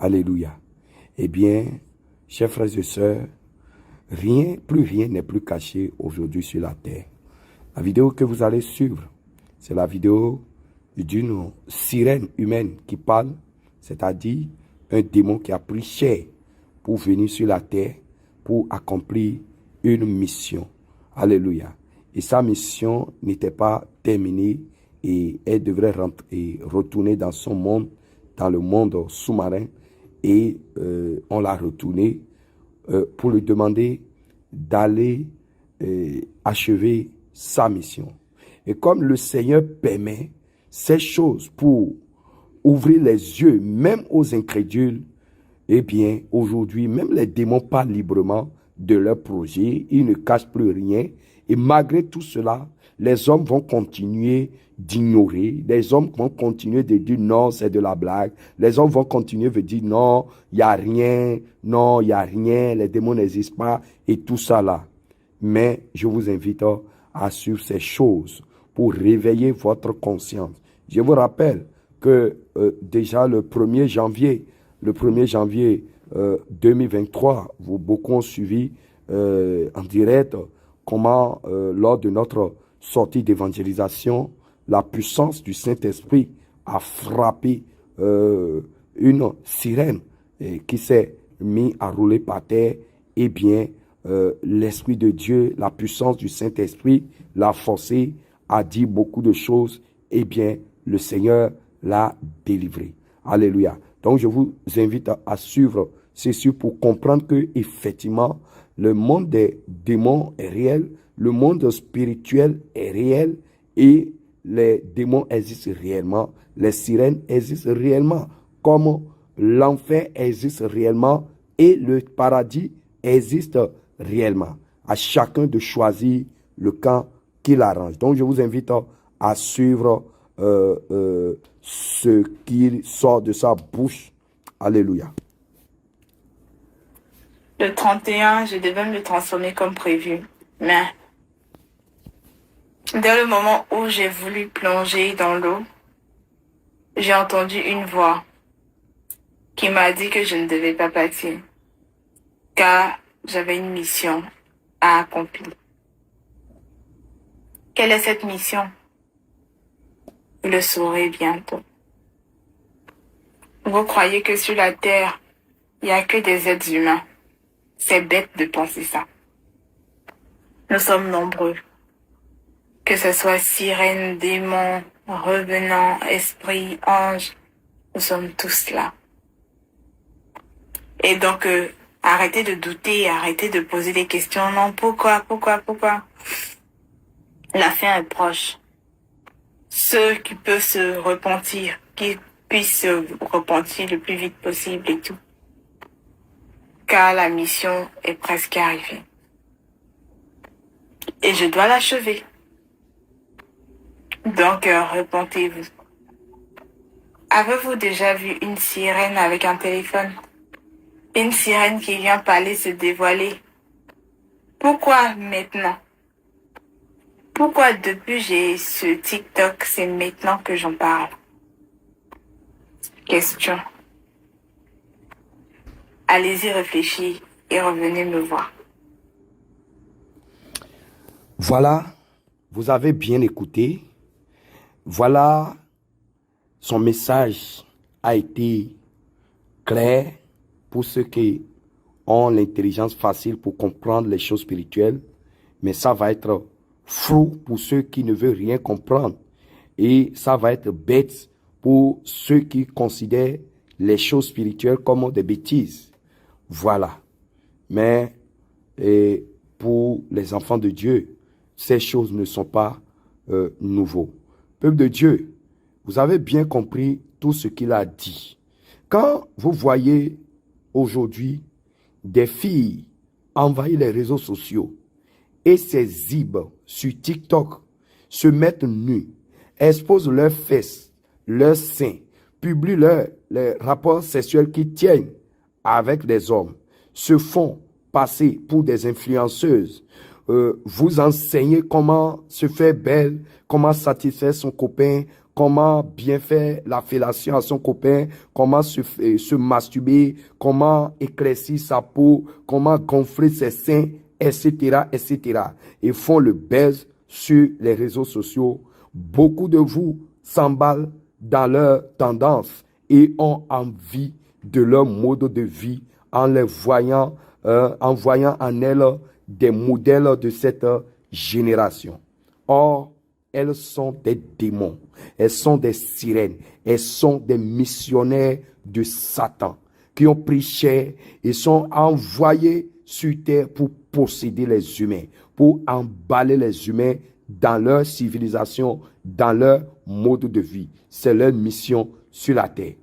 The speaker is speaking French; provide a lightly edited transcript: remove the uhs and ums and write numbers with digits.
Alléluia. Eh bien, chers frères et sœurs, plus rien n'est plus caché aujourd'hui sur la terre. La vidéo que vous allez suivre, c'est la vidéo d'une sirène humaine qui parle, c'est-à-dire un démon qui a pris chair pour venir sur la terre, pour accomplir une mission. Alléluia. Et sa mission n'était pas terminée et elle devrait retourner dans son monde, dans le monde sous-marin. Et on l'a retourné pour lui demander d'aller achever sa mission. Et comme le Seigneur permet ces choses pour ouvrir les yeux même aux incrédules, eh bien, aujourd'hui, même les démons parlent librement de leur projet, ils ne cachent plus rien. Et malgré tout cela, les hommes vont continuer d'ignorer. Les hommes vont continuer de dire non, c'est de la blague. Les hommes vont continuer de dire non, il n'y a rien, non, il n'y a rien, les démons n'existent pas et tout ça là. Mais je vous invite à suivre ces choses pour réveiller votre conscience. Je vous rappelle que déjà le 1er janvier 2023, beaucoup ont suivi en direct comment lors de notre sortie d'évangélisation, la puissance du Saint-Esprit a frappé une sirène qui s'est mise à rouler par terre. Eh bien, l'Esprit de Dieu, la puissance du Saint-Esprit l'a forcé à dire beaucoup de choses. Eh bien, le Seigneur l'a délivré. Alléluia. Donc, je vous invite à suivre ceci pour comprendre que effectivement, le monde des démons est réel, le monde spirituel est réel et les démons existent réellement, les sirènes existent réellement, comme l'enfer existe réellement et le paradis existe réellement. À chacun de choisir le camp qu'il arrange. Donc, je vous invite à suivre ce qui sort de sa bouche. Alléluia. Le 31, je devais me transformer comme prévu. Mais dès le moment où j'ai voulu plonger dans l'eau, j'ai entendu une voix qui m'a dit que je ne devais pas partir, car j'avais une mission à accomplir. Quelle est cette mission? Vous le saurez bientôt. Vous croyez que sur la terre, il n'y a que des êtres humains? C'est bête de penser ça. Nous sommes nombreux. Que ce soit sirènes, démons, revenants, esprits, anges, nous sommes tous là. Et donc, arrêtez de douter, arrêtez de poser des questions. Non, pourquoi? La fin est proche. Ceux qui peuvent se repentir, qui puissent se repentir le plus vite possible et tout. Car la mission est presque arrivée. Et je dois l'achever. Donc, repentez-vous. Avez-vous déjà vu une sirène avec un téléphone? Une sirène qui vient parler, se dévoiler. Pourquoi maintenant? Pourquoi depuis j'ai ce TikTok, c'est maintenant que j'en parle? Question. Allez-y réfléchir et revenez me voir. Voilà, vous avez bien écouté. Voilà, son message a été clair pour ceux qui ont l'intelligence facile pour comprendre les choses spirituelles, mais ça va être flou pour ceux qui ne veulent rien comprendre et ça va être bête pour ceux qui considèrent les choses spirituelles comme des bêtises. Voilà. Mais pour les enfants de Dieu, ces choses ne sont pas nouveaux. Peuple de Dieu, vous avez bien compris tout ce qu'il a dit. Quand vous voyez aujourd'hui des filles envahir les réseaux sociaux et ces zibes sur TikTok se mettent nus, exposent leurs fesses, leurs seins, publient les rapports sexuels qu'ils tiennent avec des hommes, se font passer pour des influenceuses, vous enseignez comment se faire belle, comment satisfaire son copain, comment bien faire la fellation à son copain, comment se masturber, comment éclaircir sa peau, comment gonfler ses seins, etc., etc. Et font le buzz sur les réseaux sociaux. Beaucoup de vous s'emballent dans leur tendance et ont envie de leur mode de vie en les voyant, en voyant en elles des modèles de cette génération. Or, elles sont des démons, elles sont des sirènes, elles sont des missionnaires de Satan qui ont pris chair et sont envoyés sur terre pour posséder les humains, pour emballer les humains dans leur civilisation, dans leur mode de vie. C'est leur mission sur la terre.